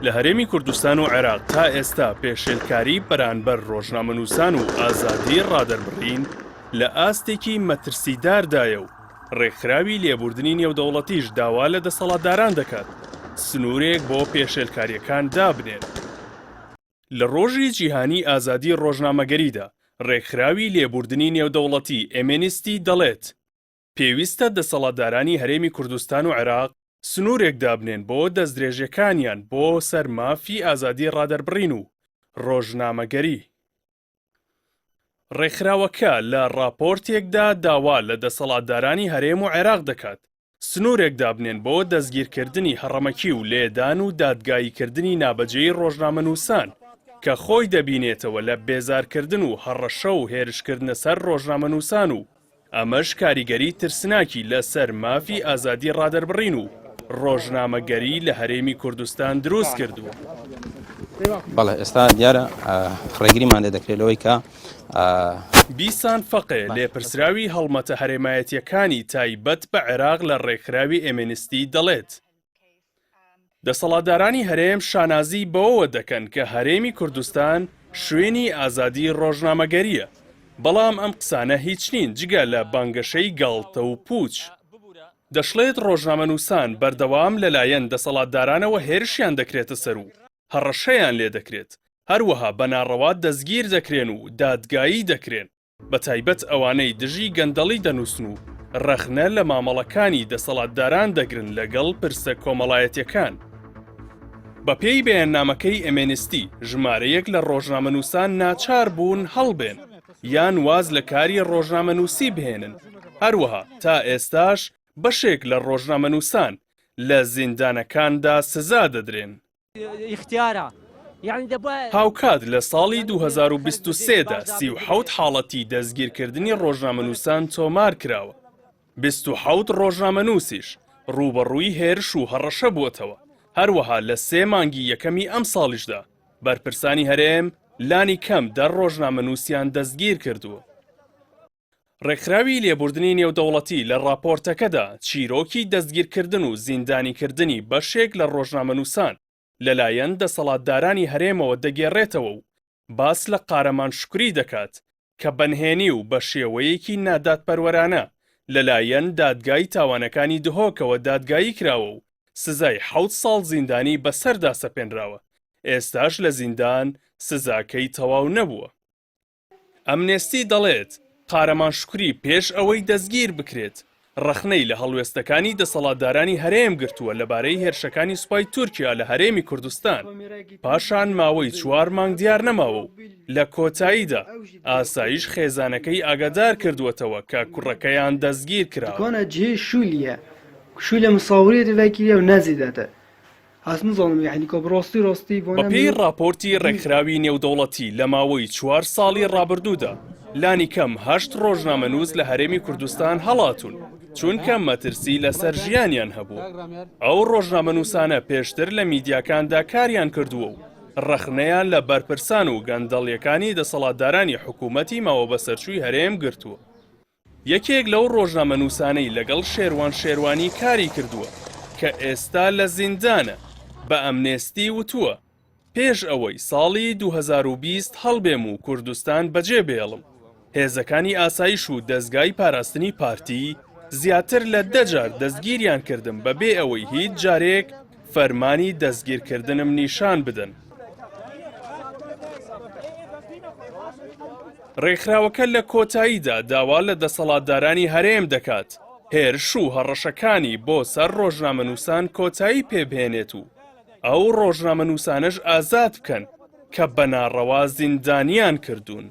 لە هەرێمی کوردستان و عێراق تا ئێستا پێشێلکاری بەرامبەر ڕۆژنامەنووسان و ئازادی ڕادەربڕین لە ئاستێکی مەترسیداردایە و ڕێکخراوی لێبوردنی نێودەوڵەتیش داوا لە دەسەڵاتداران دەکات سنوورێک بۆ پێشێلکاریەکان دابنێن. لە ڕۆژی جیهانی ئازادی ڕۆژنامەگەریدا ڕێکخراوی لێبوردنی نێودەوڵەتی ئێمێنیستی دەڵێت پێویستە دەسەڵاتدارانی هەرێمی کوردستان و عێراق سنوورێک دابنێن بۆ دەستدرێژەکانیان بۆ سەر مافی ئازادی ڕادەربڕین و ڕۆژنامەگەری. ڕێکخراوەکە لە راپۆرتێکدا داوا لە دەسەڵاتدارانی هەرێم و عێراق دەکات سنوورێک دابنێن بۆ دەستگیرکردنی هەڕەمەکی و لێدان و دادگاییکردنی نابەجێی ڕۆژنامەنووسان کە خۆی دەبینێتەوە لە بێزارکردن و هەڕەشە و هێرشکردنە سەر ڕۆژنامەنووسان و ئەمەش کاریگەری ترسناکی لەسەر مافی ئازادی ڕادەربڕین و ڕۆژنامەگەری لە هەرێمی کوردستان دروست کردووە. بەڵێ ئێستا دیارە ڕێگریمان لێ دەکرێتەوەی کە بیسان فەقێ لێپرسراوی هەڵمەتە هەرێمایەتیەکانی تایبەت بە عێراق لە ڕێکخراوی ئێمێنیستی دەڵێت دەسەڵاتدارانی هەرێم شانازی بەوەوە دەکەن کە هەرێمی کوردستان شوێنی ئازادی ڕۆژنامەگەریە، بەڵام ئەم قسانە هیچ نین جگە لە بانگەشەی گاڵتە و پوچ. دەشڵێت ڕۆژنامەنووسان بەردەوام لەلایەن دەسەڵاتدارانەوە هێرشیان دەکرێتە سەر و هەڕەشەیان لێ دەکرێت، هەروەها بەناڕەوا دەستگیر دەکرێن و دادگایی دەکرێن، بە تایبەت ئەوانەی دژی گەندەڵی دەنووسن و ڕەخنە لە مامەڵەکانی دەسەڵاتداران دەگرن لەگەڵ پرسە کۆمەڵایەتیەکان. بە پێی بەیاننامەکەی ئێمێنیستی ژمارەیەک لە ڕۆژنامەنووسان ناچار بوون هەڵبێن یان واز لە کاری ڕۆژنامەنووسی بهێنن، هەروەها تا ئێستاش بەشێک لە ڕۆژنامەنووسان لە زیندانەکاندا سزا دەدرێن. هاوکات لە ساڵی 2023دا 37 حاڵەتی دەستگیرکردنی ڕۆژنامەنووسان تۆمار کراوە. 27 ڕۆژنامەنووسیش ڕوبەڕووی هێرش و هەڕەشە بووەتەوە. هەروەها لە 3 مانگی یەکەمی ئەم ساڵیشدا بەرپرسانی هەرێم لانی کەم 10 ڕۆژنامەنووسیان دەستگیر کردووە. ڕێکخراوی لێبوردنی نێودەوڵەتی لە راپۆرتەکەدا چیرۆکی دەستگیرکردن و زیندانیکردنی بەشێک لە ڕۆژنامەنووسان لەلایەن دەسەڵاتدارانی هەرێمەوە دەگێڕێتەوە و باس لە قارەمان شکری دەکات کە بەنهێنی و بە شێوەیەکی نادادپەروەرانە لەلایەن دادگای تاوانەکانی دهۆکەوە دادگایی کراوە و سزای 7 ساڵ زیندانی بەسەردا سەپێنراوە. ئێستاش لە زیندان سزاکەی تەواو نەبووە. ئەمنێستی دەڵێت قارەمان شکری پێش ئەوەی دەستگیر بکرێت ڕەخنەی لە هەڵوێستەکانی دەسەڵاتدارانی هەرێم گرتووە لەبارەی هێرشەکانی سوپای تورکیا لە هەرێمی کوردستان. پاشان ماوەی 4 مانگ دیار نەماوە و لە کۆتاییدا ئاسایش خێزانەکەی ئاگادار کردووەتەوە کە کوڕەکەیان دەستگیر کراوە. شوولە مساوری دەکیە و نەزیدەتە. بەپێی راپۆرتی ڕێکخراوی نێودەوڵەتی لە ماوەی 4 ساڵی ڕابردوودا لانی کەم 8 ڕۆژنامەنووس لە هەرێمی کوردستان هەڵاتون چونکە مەترسی لەسەر ژیانیان هەبوو. ئەو ڕۆژنامەنووسانە پێشتر لە میدیاکاندا کاریان کردووە و ڕەخنەیان لە بەرپرسان و گەندەڵیەکانی دەسەڵاتدارانی حکوومەتی ماوە بەسەرچووی هەرێم گرتووە. یەکێک لەو ڕۆژنامەنووسانەی لەگەڵ شێروان شێروانی کاری کردووە کە ئێستا لە زیندانە بە ئەمنێستی وتووە پێش ئەوەی ساڵی 2020 هەڵبێم و کوردستان بەجێ بێڵم. هێزەکانی ئاسایش و دەستگای پاراستنی پارتی زیاتر لە 10 جار دەستگیریان کردم بەبێ ئەوەی هیچ جارێک فەرمانی دەستگیرکردنم نیشان بدەن. ڕێکخراوەکە لە کۆتاییدا داوا لە دەسەڵاتدارانی هەرێم دەکات هێرش و هەڕەشەکانی بۆ سەر ڕۆژنامەنووسان کۆتایی پێبهێنێت و ئەو ڕۆژنامەنووسانەش ئازاد بکەن کە بەناڕەوا زیندانیان کردوون.